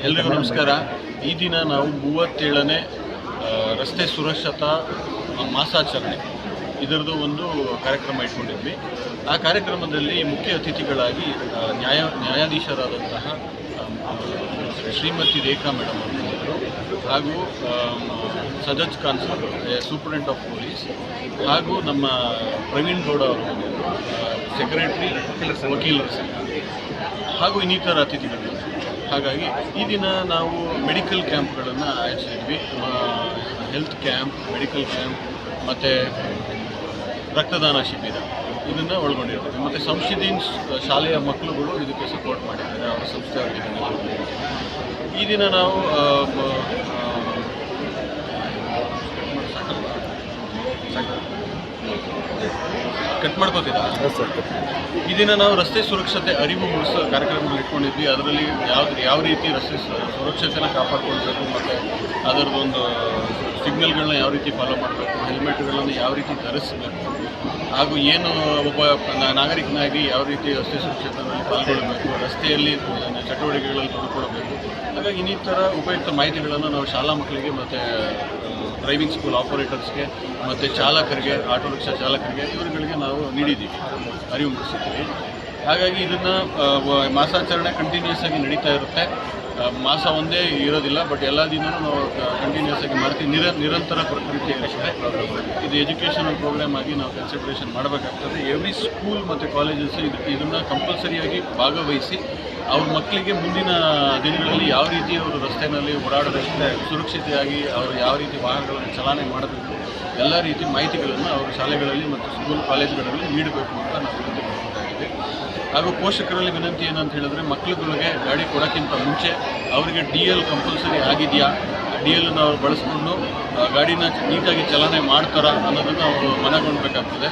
ಎಲ್ರಿಗೂ ನಮಸ್ಕಾರ. ಈ ದಿನ ನಾವು 37ನೇ ರಸ್ತೆ ಸುರಕ್ಷತಾ ಮಾಸಾಚರಣೆ ಇದರದ್ದು ಒಂದು ಕಾರ್ಯಕ್ರಮ ಇಟ್ಕೊಂಡಿದ್ವಿ. ಆ ಕಾರ್ಯಕ್ರಮದಲ್ಲಿ ಮುಖ್ಯ ಅತಿಥಿಗಳಾಗಿ ನ್ಯಾಯಾಧೀಶರಾದಂತಹ ಶ್ರೀಮತಿ ರೇಖಾ ಮೇಡಮ್ ಅವರು ಹಾಗೂ Sajjad Khan sir, superintendent of police, ಹಾಗೂ ನಮ್ಮ ಪ್ರವೀಣ್ ಗೌಡ ಅವರು, ಸೆಕ್ರೆಟರಿ ವಕೀಲರ ಸಂಘ, ಹಾಗೂ ಇನ್ನಿತರ ಅತಿಥಿಗಳು. ಹಾಗಾಗಿ ಈ ದಿನ ನಾವು ಮೆಡಿಕಲ್ ಕ್ಯಾಂಪ್ಗಳನ್ನು ಆಯೋಜಿಸಿದ್ವಿ. ಹೆಲ್ತ್ ಕ್ಯಾಂಪ್, ಮೆಡಿಕಲ್ ಕ್ಯಾಂಪ್ ಮತ್ತು ರಕ್ತದಾನ ಶಿಬಿರ ಇದನ್ನು ಒಳಗೊಂಡಿರ್ತದೆ. ಮತ್ತು ಸಂಶುದ್ದೀನ್ ಶಾಲೆಯ ಮಕ್ಕಳುಗಳು ಇದಕ್ಕೆ ಸಪೋರ್ಟ್ ಮಾಡಿದ್ದಾರೆ, ಅವರ ಸಂಸ್ಥೆ ಅವರಿಗೆ. ಈ ದಿನ ನಾವು ಕಟ್ ಮಾಡ್ಕೋತೀರಾ? ಈ ದಿನ ನಾವು ರಸ್ತೆ ಸುರಕ್ಷತೆ ಅರಿವು ಮೂಡಿಸೋ ಕಾರ್ಯಕ್ರಮಗಳು ಇಟ್ಕೊಂಡಿದ್ವಿ. ಅದರಲ್ಲಿ ಯಾವ ರೀತಿ ರಸ್ತೆ ಸುರಕ್ಷತೆನ ಕಾಪಾಡ್ಕೊಳ್ಬೇಕು, ಮತ್ತು ಅದರದೊಂದು ಸಿಗ್ನಲ್ಗಳನ್ನ ಯಾವ ರೀತಿ ಫಾಲೋ ಮಾಡಬೇಕು, ಹೆಲ್ಮೆಟ್ಗಳನ್ನು ಯಾವ ರೀತಿ ಧರಿಸಬೇಕು, ಹಾಗೂ ಏನು ಒಬ್ಬ ನಾಗರಿಕನಾಗಿ ಯಾವ ರೀತಿ ರಸ್ತೆ ಸುರಕ್ಷತೆಯಲ್ಲಿ ಪಾಲ್ಗೊಳ್ಳಬೇಕು, ರಸ್ತೆಯಲ್ಲಿ ಚಟುವಟಿಕೆಗಳಲ್ಲಿ ತೊಡಗಿಕೊಳ್ಳಬೇಕು. ಹಾಗಾಗಿ ಇನ್ನಿತರ ಉಪಯುಕ್ತ ಮಾಹಿತಿಗಳನ್ನು ನಾವು ಶಾಲಾ ಮಕ್ಕಳಿಗೆ ಮತ್ತು ಡ್ರೈವಿಂಗ್ ಸ್ಕೂಲ್ ಆಪರೇಟರ್ಸ್ಗೆ ಮತ್ತು ಚಾಲಕರಿಗೆ, ಆಟೋ ರಿಕ್ಷಾ ಚಾಲಕರಿಗೆ, ಇವರುಗಳಿಗೆ ನಾವು ನೀಡಿದ್ದೀವಿ, ಅರಿವು ಮೂಡಿಸಿದ್ದೀವಿ. ಹಾಗಾಗಿ ಇದನ್ನು ಮಾಸಾಚರಣೆ ಕಂಟಿನ್ಯೂಸ್ ಆಗಿ ನಡೀತಾ ಇರುತ್ತೆ. ಮಾಸ ಒಂದೇ ಇರೋದಿಲ್ಲ, ಬಟ್ ಎಲ್ಲ ದಿನವೂ ನಾವು ಕಂಟಿನ್ಯೂಸ್ ಆಗಿ ಮಾಡ್ತೀವಿ. ನಿರಂತರ ಪ್ರಕೃತಿ ಇರುತ್ತೆ. ಇದು ಎಜುಕೇಷನಲ್ ಪ್ರೋಗ್ರಾಮ್ ಆಗಿ ನಾವು ಕನ್ಸಿಡ್ರೇಷನ್ ಮಾಡಬೇಕಾಗ್ತದೆ. ಎವ್ರಿ ಸ್ಕೂಲ್ ಮತ್ತು ಕಾಲೇಜಸ್ ಇದನ್ನು ಕಂಪಲ್ಸರಿಯಾಗಿ ಭಾಗವಹಿಸಿ ಅವ್ರ ಮಕ್ಕಳಿಗೆ ಮುಂದಿನ ದಿನಗಳಲ್ಲಿ ಯಾವ ರೀತಿ ಅವರು ರಸ್ತೆಯಲ್ಲಿ ಓಡಾಡಬೇಕು, ಸುರಕ್ಷತೆಯಾಗಿ ಅವರು ಯಾವ ರೀತಿ ವಾಹನಗಳನ್ನು ಚಾಲನೆ ಮಾಡಬೇಕು, ಎಲ್ಲ ರೀತಿ ಮಾಹಿತಿಗಳನ್ನು ಅವರು ಶಾಲೆಗಳಲ್ಲಿ ಮತ್ತು ಸ್ಕೂಲ್ ಕಾಲೇಜುಗಳಲ್ಲಿ ನೀಡಬೇಕು ಅಂತ ನಾವು ಮಾಡ್ತಾ ಇದ್ದೀವಿ. ಹಾಗೂ ಪೋಷಕರಲ್ಲಿ ವಿನಂತಿ ಏನಂತ ಹೇಳಿದ್ರೆ, ಮಕ್ಕಳುಗಳಿಗೆ ಗಾಡಿ ಕೊಡೋಕ್ಕಿಂತ ಮುಂಚೆ ಅವರಿಗೆ DL ಕಂಪಲ್ಸರಿ ಆಗಿದೆಯಾ, DLನ್ನು ಅವ್ರು ಬಳಸ್ಕೊಂಡು ಗಾಡಿನ ನೀಟಾಗಿ ಚಲನೆ ಮಾಡ್ತಾರಾ ಅನ್ನೋದನ್ನು ಅವರು ಮನಗೊಳ್ಬೇಕಾಗ್ತದೆ.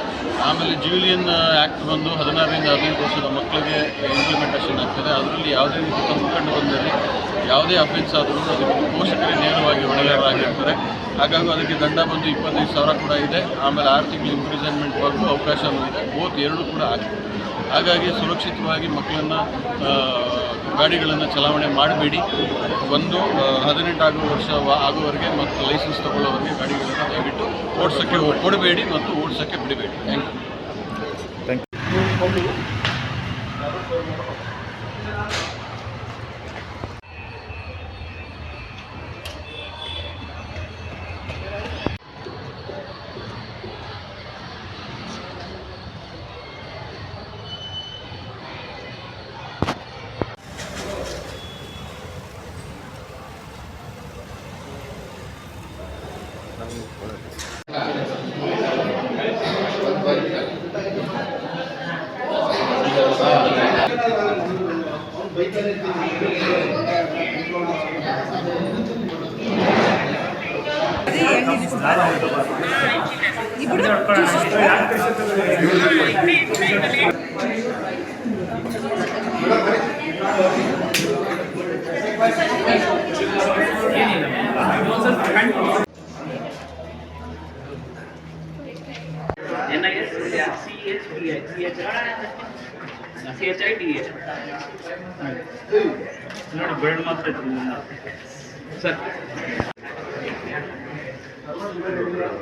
ಆಮೇಲೆ ಜೂಲಿಯನ್ ಆ್ಯಕ್ಟ್ ಬಂದು 16ರಿಂದ 18 ವರ್ಷದ ಮಕ್ಕಳಿಗೆ ಇಂಪ್ಲಿಮೆಂಟೇಷನ್ ಆಗ್ತದೆ. ಅದರಲ್ಲಿ ಯಾವುದೇ ರೀತಿ ತಪ್ಪು ಕಂಡು ಬಂದಲ್ಲಿ ಯಾವುದೇ ಅಫೆನ್ಸ್ ಆದರೂ ಅದಕ್ಕೆ ಪೋಷಕರೇ ನೇರವಾಗಿ ಹೊಣೆಗಾರರಾಗಿರ್ತಾರೆ. ಹಾಗಾಗಿ ಅದಕ್ಕೆ ದಂಡ ಬಂದು 25,000 ಕೂಡ ಇದೆ. ಆಮೇಲೆ 6 ತಿಂಗಳು ಇಂಪ್ರಿಸನ್ಮೆಂಟ್ ವರೆಗೂ ಅವಕಾಶವೂ ಇದೆ. ಬೋತ್ ಎರಡೂ ಕೂಡ ಆಗಿದೆ. ಹಾಗಾಗಿ ಸುರಕ್ಷಿತವಾಗಿ ಮಕ್ಕಳನ್ನು ಗಾಡಿಗಳನ್ನು ಚಲಾವಣೆ ಮಾಡಬೇಡಿ. 18 ವರ್ಷ ಆಗುವವರೆಗೆ ಮತ್ತು ಲೈಸೆನ್ಸ್ ತಗೊಳ್ಳೋವರೆಗೆ ಗಾಡಿಗಳನ್ನು ದಯವಿಟ್ಟು ಓಡಿಸೋಕ್ಕೆ ಕೊಡಬೇಡಿ ಮತ್ತು ಓಡಿಸೋಕ್ಕೆ ಬಿಡಬೇಡಿ. Thank you.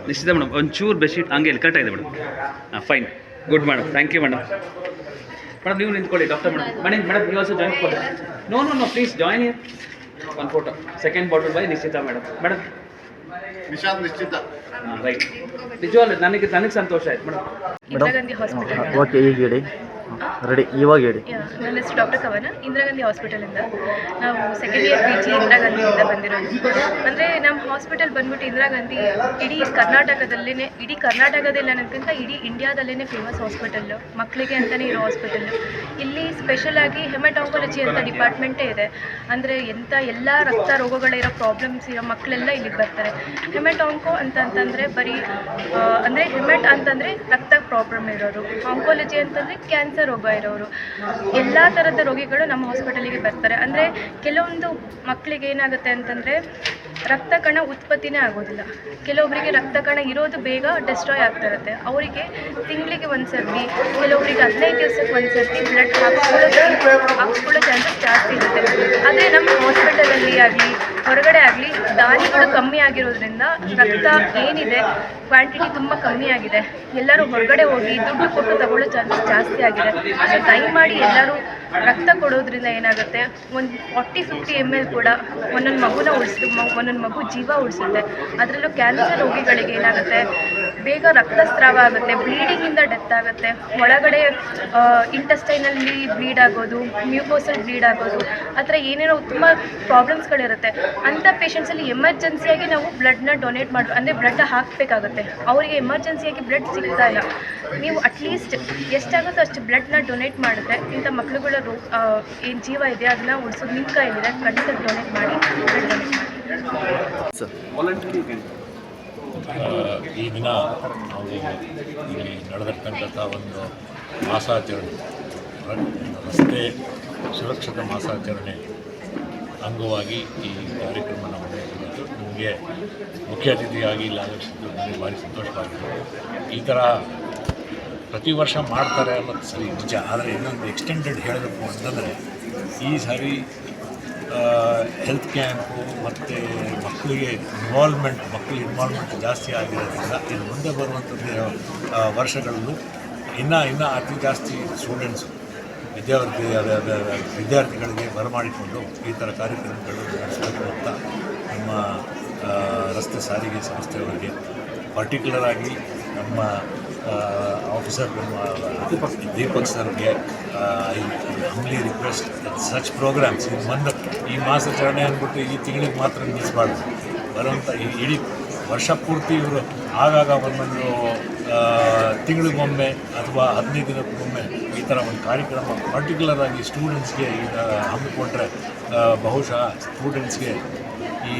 ನಿಶ್ಚಿತ ಮೇಡಮ್, ಒಂಚೂರು ಬೆಡ್ಶೀಟ್ ಹಂಗೆ ಕರೆಕ್ಟಾಗಿದೆ madam. Fine, good madam, thank you madam. Madam ನೀವು ನಿಂತ್ಕೊಳ್ಳಿ. Doctor madam you also join photo. No please join here. One photo. Second bottle by Nishchita madam. Nishant Nishchita. Right. ನಿಜವಾಗ್ಲೂ ನನಗೆ ಸಂತೋಷ ಆಯ್ತು madam. Indira Gandhi hospital. Okay, ಈಗ ಹೇಳಿ. ರೆಡಿ, ಇವಾಗ ಹೇಳಿ. ನನ್ನ ಹೆಸರು ಡಾಕ್ಟರ್ ಕವನ, ಇಂದಿರಾ ಗಾಂಧಿ ಹಾಸ್ಪಿಟಲಿಂದ. ನಾವು ಸೆಕೆಂಡ್ ಇಯರ್ PG ಇಂದಿರಾ ಗಾಂಧಿಯಿಂದ ಬಂದಿರೋದು. ಅಂದರೆ ನಮ್ಮ ಹಾಸ್ಪಿಟಲ್ ಬಂದ್ಬಿಟ್ಟು ಇಂದಿರಾ ಗಾಂಧಿ ಇಡೀ ಕರ್ನಾಟಕದಲ್ಲೇ ಅನ್ನೋದಕ್ಕಿಂತ ಇಡೀ ಇಂಡಿಯಾದಲ್ಲೇ ಫೇಮಸ್ ಹಾಸ್ಪಿಟಲ್ಲು, ಮಕ್ಕಳಿಗೆ ಅಂತಲೇ ಇರೋ ಹಾಸ್ಪಿಟಲ್ಲು. ಇಲ್ಲಿ ಸ್ಪೆಷಲಾಗಿ ಹೆಮಟಾಂಕಾಲಜಿ ಅಂತ ಡಿಪಾರ್ಟ್ಮೆಂಟೇ ಇದೆ. ಅಂದರೆ ಎಲ್ಲ ರಕ್ತ ರೋಗಗಳಿರೋ ಪ್ರಾಬ್ಲಮ್ಸ್ ಇರೋ ಮಕ್ಕಳೆಲ್ಲ ಇಲ್ಲಿಗೆ ಬರ್ತಾರೆ. ಹೆಮಟಾಂಕೋ ಅಂತಂದರೆ ಬರೀ ಅಂದರೆ ಹೆಮೆಟ್ ಅಂತಂದರೆ ರಕ್ತ ಪ್ರಾಬ್ಲಮ್ ಇರೋರು, ಆಂಕಾಲಜಿ ಅಂತಂದರೆ ಕ್ಯಾನ್ಸರ್ ಕ್ಯಾನ್ಸರ್ ರೋಗ ಇರೋರು, ಎಲ್ಲ ಥರದ ರೋಗಿಗಳು ನಮ್ಮ ಹಾಸ್ಪಿಟಲಿಗೆ ಬರ್ತಾರೆ. ಅಂದರೆ ಕೆಲವೊಂದು ಮಕ್ಕಳಿಗೆ ಏನಾಗುತ್ತೆ ಅಂತಂದರೆ ರಕ್ತ ಕಣ ಉತ್ಪತ್ತಿನೇ ಆಗೋದಿಲ್ಲ. ಕೆಲವೊಬ್ಬರಿಗೆ ರಕ್ತ ಕಣ ಇರೋದು ಬೇಗ ಡೆಸ್ಟ್ರಾಯ್ ಆಗ್ತಾ ಇರುತ್ತೆ. ಅವರಿಗೆ ತಿಂಗಳಿಗೆ ಒಂದು ಸರ್ತಿ, ಕೆಲವೊಬ್ಬರಿಗೆ 15 ದಿವಸಕ್ಕೆ ಒಂದು ಸರ್ತಿ ಬ್ಲಡ್ ಹಾಕ್ಸ್ಕೊಳ್ಳೋ ಚಾನ್ಸಸ್ ಜಾಸ್ತಿ ಇರುತ್ತೆ. ಆದರೆ ನಮ್ಮ ಹಾಸ್ಪಿಟಲಲ್ಲಿ ಆಗಲಿ ಹೊರಗಡೆ ಆಗಲಿ ದಾನಿಗಳು ಕಮ್ಮಿ ಆಗಿರೋದ್ರಿಂದ ರಕ್ತ ಏನಿದೆ ಕ್ವಾಂಟಿಟಿ ತುಂಬ ಕಮ್ಮಿ ಆಗಿದೆ. ಎಲ್ಲರೂ ಹೊರಗಡೆ ಹೋಗಿ ದುಡ್ಡು ಕೊಟ್ಟು ತಗೊಳ್ಳೋ ಚಾನ್ಸಸ್ ಜಾಸ್ತಿ ಆಗಿದೆ. ಸೊ ದಯಮಾಡಿ ಎಲ್ಲರೂ ರಕ್ತ ಕೊಡೋದ್ರಿಂದ ಏನಾಗುತ್ತೆ, ಒಂದು 40-50 ml ಕೂಡ ಒಂದೊಂದು ಮಗುನ ಒಂದೊಂದು ಮಗು ಜೀವ ಉಳಿಸುತ್ತೆ. ಅದರಲ್ಲೂ ಕ್ಯಾನ್ಸರ್ ರೋಗಿಗಳಿಗೆ ಏನಾಗುತ್ತೆ, ಬೇಗ ರಕ್ತಸ್ರಾವ ಆಗುತ್ತೆ, ಬ್ಲೀಡಿಂಗಿಂದ ಡೆತ್ ಆಗುತ್ತೆ, ಒಳಗಡೆ ಇಂಟೆಸ್ಟೈನಲ್ಲಿ ಬ್ಲೀಡ್ ಆಗೋದು, ಮ್ಯೂಕೋಸಲ್ ಬ್ಲೀಡ್ ಆಗೋದು, ಆ ಥರ ಏನೇನೋ ತುಂಬ ಪ್ರಾಬ್ಲಮ್ಸ್ಗಳಿರುತ್ತೆ. ಅಂಥ ಪೇಷಂಟ್ಸಲ್ಲಿ ಎಮರ್ಜೆನ್ಸಿಯಾಗಿ ನಾವು ಬ್ಲಡ್ನ ಡೊನೇಟ್ ಮಾಡಬೇಕು, ಅಂದರೆ ಬ್ಲಡ್ ಹಾಕಬೇಕಾಗುತ್ತೆ. ಅವರಿಗೆ ಎಮರ್ಜೆನ್ಸಿಯಾಗಿ ಬ್ಲಡ್ ಸಿಗ್ತಾ ಇಲ್ಲ. ನೀವು ಅಟ್ಲೀಸ್ಟ್ ಎಷ್ಟಾಗುತ್ತೋ ಅಷ್ಟು ಬ್ಲಡ್ನ ಡೊನೇಟ್ ಮಾಡಿದ್ರೆ ಇಂಥ ಮಕ್ಳುಗಳ ಏನು ಜೀವ ಇದೆ ಅದನ್ನು ಉಳಿಸೋದು ನಿಮ್ಮ ಕೈಲಿದೆ. ಖಂಡಿತ ಡೊನೇಟ್ ಮಾಡಿ, ಬ್ಲಡ್ ಡೊನೇಟ್ ಮಾಡಿ. ಈ ದಿನ ನಾವು ಇಲ್ಲಿ ನಡೆದಿರ್ತಕ್ಕಂಥ ಒಂದು ಮಾಸಾಚರಣೆ, ರಸ್ತೆ ಸುರಕ್ಷತಾ ಮಾಸಾಚರಣೆ ಅಂಗವಾಗಿ ಈ ಕಾರ್ಯಕ್ರಮ ನಾವು ನಡೆಸಿದ್ದು. ನಿಮಗೆ ಮುಖ್ಯ ಅತಿಥಿಯಾಗಿ ಇಲ್ಲಿ ಆಗಮಿಸಿದ್ದು ನನಗೆ ಭಾರಿ ಸಂತೋಷವಾಗಿದೆ. ಈ ಥರ ಪ್ರತಿ ವರ್ಷ ಮಾಡ್ತಾರೆ ಅನ್ನೋದು ಸರಿ ನಿಜ. ಆದರೆ ಇನ್ನೊಂದು ಎಕ್ಸ್ಟೆಂಡೆಡ್ ಹೇಳಬೇಕು ಅಂತಂದರೆ ಈ ಸಾರಿ ಹೆಲ್ತ್ ಕ್ಯಾಂಪು ಮತ್ತು ಮಕ್ಕಳ ಇನ್ವಾಲ್ವ್ಮೆಂಟ್ ಜಾಸ್ತಿ ಆಗಿರೋದ್ರಿಂದ ಇನ್ನು ಮುಂದೆ ಬರುವಂಥದ್ದು ವರ್ಷಗಳಲ್ಲೂ ಇನ್ನೂ ಅತಿ ಜಾಸ್ತಿ ಸ್ಟೂಡೆಂಟ್ಸು ವಿದ್ಯಾರ್ಥಿಗಳಿಗೆ ಬರಮಾಡಿಕೊಂಡು ಈ ಥರ ಕಾರ್ಯಕ್ರಮಗಳು ನಡೆಸಬೇಕು ಅಂತ ನಮ್ಮ ರಸ್ತೆ ಸಾರಿಗೆ ಸಂಸ್ಥೆಯವರಿಗೆ, ಪರ್ಟಿಕ್ಯುಲರ್ ಆಗಿ ನಮ್ಮ ಆಫೀಸರ್ ದೀಪಕ್ ಸರ್ಗೆ ಹಂಬ್ಲಿ ರಿಕ್ವೆಸ್ಟ್ ಸಚ್ ಪ್ರೋಗ್ರಾಮ್ಸ್ ಈ ಮಾಸಾಚರಣೆ ಅಂದ್ಬಿಟ್ಟು ಈ ತಿಂಗಳಿಗೆ ಮಾತ್ರ ನಿಲ್ಲಿಸಬಾರ್ದು. ಬರುವಂಥ ಈ ಇಡೀ ವರ್ಷ ಪೂರ್ತಿ ಇವರು ಆಗಾಗ ಒಂದೊಂದು ತಿಂಗಳಿಗೊಮ್ಮೆ ಅಥವಾ 15 ದಿನಕ್ಕೊಮ್ಮೆ ಈ ಥರ ಒಂದು ಕಾರ್ಯಕ್ರಮ ಪರ್ಟಿಕ್ಯುಲರ್ ಆಗಿ ಸ್ಟೂಡೆಂಟ್ಸ್ಗೆ ಈಗ ಹಮ್ಮಿಕೊಂಡ್ರೆ ಬಹುಶಃ ಸ್ಟೂಡೆಂಟ್ಸ್ಗೆ ಈ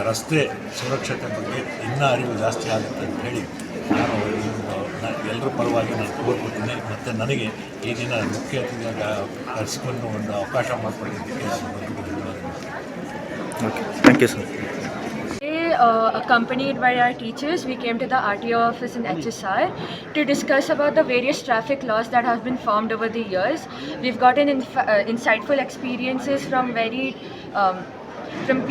ರಸ್ತೆ ಸುರಕ್ಷತೆ ಬಗ್ಗೆ ಇನ್ನೂ ಅರಿವು ಜಾಸ್ತಿ ಆಗುತ್ತೆ ಅಂತ ಹೇಳಿ ನಾನು ಎಲ್ಲರ ಪರವಾಗಿ ನಾನು ಕೋರ್ಕೊತೀನಿ. ಮತ್ತು ನನಗೆ ಈ ದಿನ ಮುಖ್ಯ ಅತಿಥಿಯಾಗಿ ಕರೆಸಿಕೊಂಡು ಒಂದು ಅವಕಾಶ ಮಾಡಿಕೊಟ್ಟಿದ್ದಕ್ಕೆ okay, thank you sir. Accompanied by our teachers, we came to the RTO office in HSR to discuss about the various traffic laws that have been formed over the years. We've gotten insightful experiences from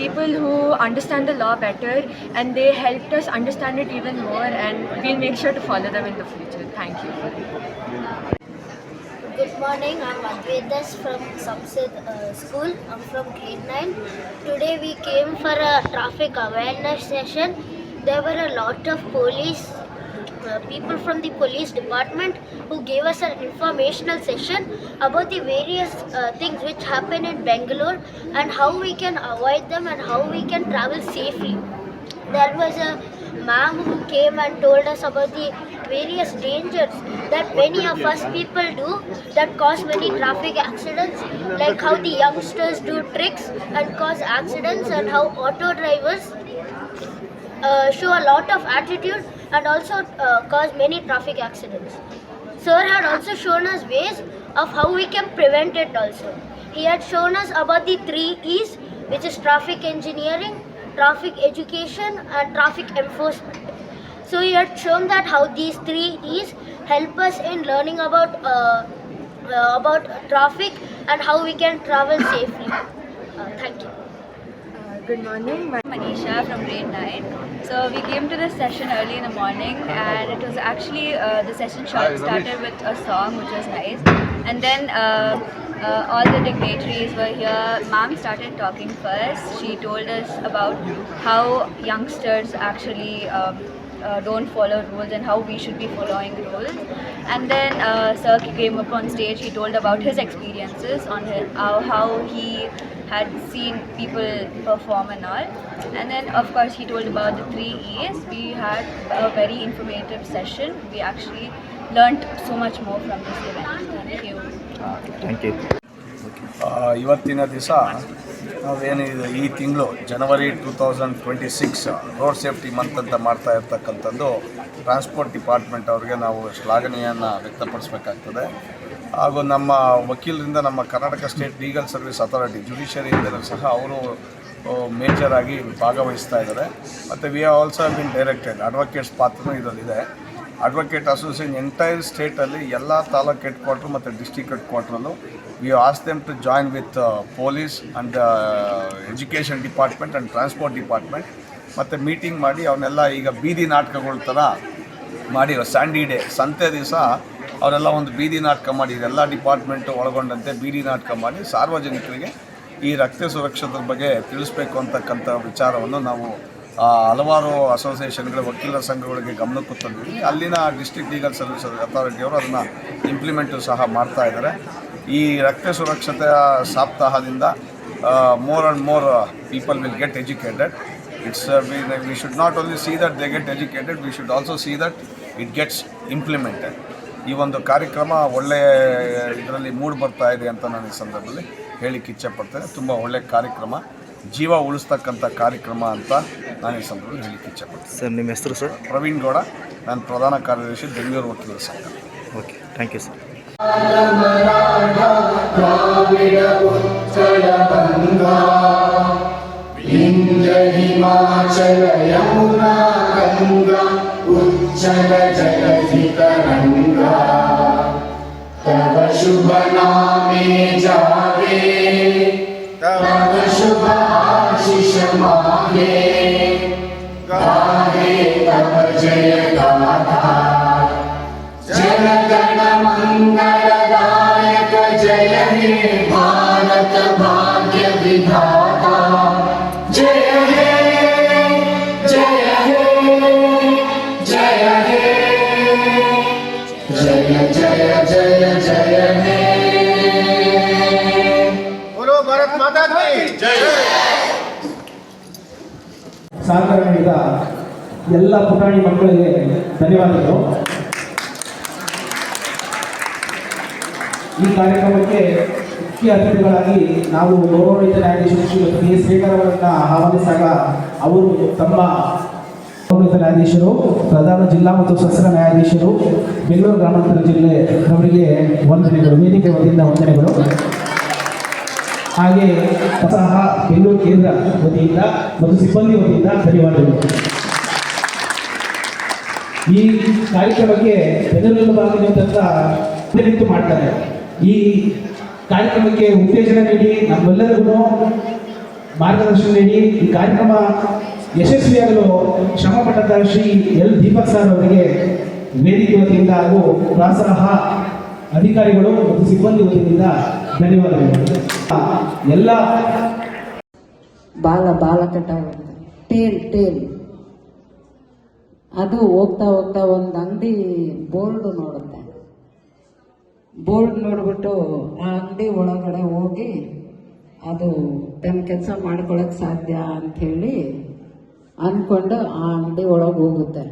people who understand the law better, and they helped us understand it even more, and we'll make sure to follow them in the future. Thank you. Good morning, I'm Advedas from Samsid School. I'm from grade 9. Today we came for a traffic awareness session. There were a lot of people from the police department who gave us an informational session about the various things which happen in Bangalore and how we can avoid them and how we can travel safely. There was a ma'am who came and told us about the various dangers that many of us people do that cause many traffic accidents, like how the youngsters do tricks and cause accidents, and how auto drivers show a lot of attitude and also cause many traffic accidents. Sir had also shown us ways of how we can prevent it also. He had shown us about the 3 E's, which is traffic engineering, traffic education and traffic enforcement. So he had shown that how these 3 E's help us in learning about traffic and how we can travel safely. Thank you. Good morning, Manisha from grade 9. So we came to this session early in the morning, and it was actually the session started with a song which was nice, and then all the dignitaries were here. Ma'am started talking first. She told us about how youngsters actually don't follow rules and how we should be following rules. And then Sir came up on stage. He told about his experiences on how he had seen people perform and all. And then of course he told about the 3 E's. We had a very informative session. We actually learnt so much more from this event. Thank you. Thank you. ಇವತ್ತಿನ ದಿವಸ ನಾವೇನಿದೆ ಈ ತಿಂಗಳು ಜನವರಿ 2026 road safety month ಅಂತ ಮಾಡ್ತಾ ಇರ್ತಕ್ಕಂಥದ್ದು transport department ಅವ್ರಿಗೆ ನಾವು ಶ್ಲಾಘನೆಯನ್ನು ವ್ಯಕ್ತಪಡಿಸಬೇಕಾಗ್ತದೆ. ಹಾಗೂ ನಮ್ಮ ವಕೀಲರಿಂದ ನಮ್ಮ Karnataka state legal service authority ಜುಡಿಷಿಯರಿಯಿಂದಲೂ ಸಹ ಅವರು ಮೇಜರ್ ಆಗಿ ಭಾಗವಹಿಸ್ತಾ ಇದ್ದಾರೆ. ಮತ್ತು we are also been directed advocates ಪಾತ್ರನೂ ಇದರಲ್ಲಿದೆ. ಅಡ್ವೊಕೇಟ್ ಅಸೋಸಿಯೇಷನ್ ಎಂಟೈರ್ ಸ್ಟೇಟಲ್ಲಿ ಎಲ್ಲ ತಾಲೂಕು ಹೆಡ್ ಕ್ವಾರ್ಟ್ರು ಮತ್ತು ಡಿಸ್ಟ್ರಿಕ್ಟ್ ಹೆಡ್ ಕ್ವಾರ್ಟ್ರಲ್ಲೂ we ask them to join with police and education department and transport department ಮತ್ತು ಮೀಟಿಂಗ್ ಮಾಡಿ ಅವನ್ನೆಲ್ಲ ಈಗ ಬೀದಿ ನಾಟಕಗಳ ಥರ ಮಾಡಿರೋ ಸ್ಯಾಂಡಿ ಡೇ ಸಂತೆ ದಿವಸ ಅವರೆಲ್ಲ ಒಂದು ಬೀದಿ ನಾಟಕ ಮಾಡಿ ಎಲ್ಲ ಡಿಪಾರ್ಟ್ಮೆಂಟು ಒಳಗೊಂಡಂತೆ ಬೀದಿ ನಾಟಕ ಮಾಡಿ ಸಾರ್ವಜನಿಕರಿಗೆ ಈ ರಸ್ತೆ ಸುರಕ್ಷತೆ ಬಗ್ಗೆ ತಿಳಿಸ್ಬೇಕು ಅಂತಕ್ಕಂಥ ವಿಚಾರವನ್ನು ನಾವು ಹಲವಾರು ಅಸೋಸಿಯೇಷನ್ಗಳ ವಕೀಲರ ಸಂಘಗಳಿಗೆ ಗಮನಕ್ಕೂ ತಂದಿದ್ವಿ. ಅಲ್ಲಿನ ಡಿಸ್ಟ್ರಿಕ್ಟ್ ಲೀಗಲ್ ಸರ್ವಿಸ್ ಅಥಾರಿಟಿಯವರು ಅದನ್ನು ಇಂಪ್ಲಿಮೆಂಟು ಸಹ ಮಾಡ್ತಾ ಇದ್ದಾರೆ. ಈ ರಸ್ತೆ ಸುರಕ್ಷತೆಯ ಸಪ್ತಾಹದಿಂದ more and more people will get educated. we should not only see that they get educated, we should also see that it gets implemented. ಈ ಒಂದು ಕಾರ್ಯಕ್ರಮ ಒಳ್ಳೆಯ ಇದರಲ್ಲಿ ಮೂಡಿ ಬರ್ತಾ ಇದೆ ಅಂತ ನಾನು ಈ ಸಂದರ್ಭದಲ್ಲಿ ಹೇಳಿಕ್ಕೆ ಇಚ್ಛೆಪಡ್ತೇನೆ. ತುಂಬ ಒಳ್ಳೆಯ ಕಾರ್ಯಕ್ರಮ, ಜೀವ ಉಳಿಸ್ತಕ್ಕಂಥ ಕಾರ್ಯಕ್ರಮ ಅಂತ ನಾನು ಈ ಸಂದರ್ಭದಲ್ಲಿ ಹೇಳಿಕ್ಕೆ ಇಚ್ಛೆಪಡ್ತೇನೆ. ಸರ್ ನಿಮ್ಮ ಹೆಸರು ಸರ್? ಪ್ರವೀಣ್ ಗೌಡ, ನಾನು ಪ್ರಧಾನ ಕಾರ್ಯದರ್ಶಿ ಬೆಂಗಳೂರು ವಕೀಲರ ಸಂಘ. Okay, thank you sir. Himachal Yamuna Ganga उच्चल जलधि तरंगा तव शुभ नामे जागे तव शुभ आशीष मांगे गाहे तव जय गाथा जन गण मंगलदायक जय हे भारत भाग्य विधाता जय हे जय हे जय हे जय जय जय जय हे बोलो भारत माता की जय. ಸಹಕಾರ ನೀಡಿದ ಎಲ್ಲ ಪುಟಾಣಿ ಮಕ್ಕಳಿಗೆ ಧನ್ಯವಾದಗಳು. ಈ ಕಾರ್ಯಕ್ರಮಕ್ಕೆ ಮುಖ್ಯ ಅತಿಥಿಗಳಾಗಿ ನಾವು ಗೌರವಾನ್ವಿತ ನ್ಯಾಯಾಧೀಶರು ಶ್ರೀ ಎಸ್ ಶೇಖರ್ ಅವರನ್ನು ಆಹ್ವಾನಿಸಿದಾಗ ಅವರು ತಮ್ಮ ಗೌರವಾನ್ವಿತ ನ್ಯಾಯಾಧೀಶರು, ಪ್ರಧಾನ ಜಿಲ್ಲಾ ಮತ್ತು ಸತ್ರ ನ್ಯಾಯಾಧೀಶರು, ಬೆಂಗಳೂರು ಗ್ರಾಮಾಂತರ ಜಿಲ್ಲೆ ಅವರಿಗೆ ವಂದನೆಗಳು, ವೇದಿಕೆ ವತಿಯಿಂದ ವಂದನೆಗಳು. ಹಾಗೆ ಸಹ ಬೆಂಗಳೂರು ಕೇಂದ್ರ ವತಿಯಿಂದ ಮತ್ತು ಸಿಬ್ಬಂದಿ ವತಿಯಿಂದ ಧನ್ಯವಾದಗಳು. ಈ ಕಾರ್ಯಕ್ರಮಕ್ಕೆ ಬೆನ್ನೆಲುಬು ಭಾಗವಹಿಸಿದಂಥ ನಿಂತು ಮಾಡ್ತಾರೆ. ಈ ಕಾರ್ಯಕ್ರಮಕ್ಕೆ ಉತ್ತೇಜನ ನೀಡಿ ನಮ್ಮೆಲ್ಲರಿಗೂ ಮಾರ್ಗದರ್ಶನ ನೀಡಿ ಈ ಕಾರ್ಯಕ್ರಮ ಯಶಸ್ವಿಯಾಗಲು ಶ್ರಮಪಟ್ಟಂತಹ ಶ್ರೀ ಎಲ್ ದೀಪಕ್ ಸರ್ ಅವರಿಗೆ ವೇದಿಕೆ ವತಿಯಿಂದ ಹಾಗೂ ಪ್ರಾಸಹ ಅಧಿಕಾರಿಗಳು ಮತ್ತು ಸಿಬ್ಬಂದಿ ವತಿಯಿಂದ ಧನ್ಯವಾದಗಳು. ಎಲ್ಲ ಬಾಲ ಕಟ್ಟಾಗುತ್ತೆ, ಟೇಲ್ ಅದು ಹೋಗ್ತಾ ಒಂದು ಅಂಗಡಿ ಬೋರ್ಡ್ ನೋಡುತ್ತೆ. ಬೋರ್ಡ್ ನೋಡ್ಬಿಟ್ಟು ಆ ಅಂಗಡಿ ಒಳಗಡೆ ಹೋಗಿ ಅದು ತನ್ನ ಕೆಲಸ ಮಾಡ್ಕೊಳಕ್ ಸಾಧ್ಯ ಅಂಥೇಳಿ ಅಂದ್ಕೊಂಡು ಆ ಅಂಗಡಿ ಒಳಗೆ ಹೋಗುತ್ತೆ.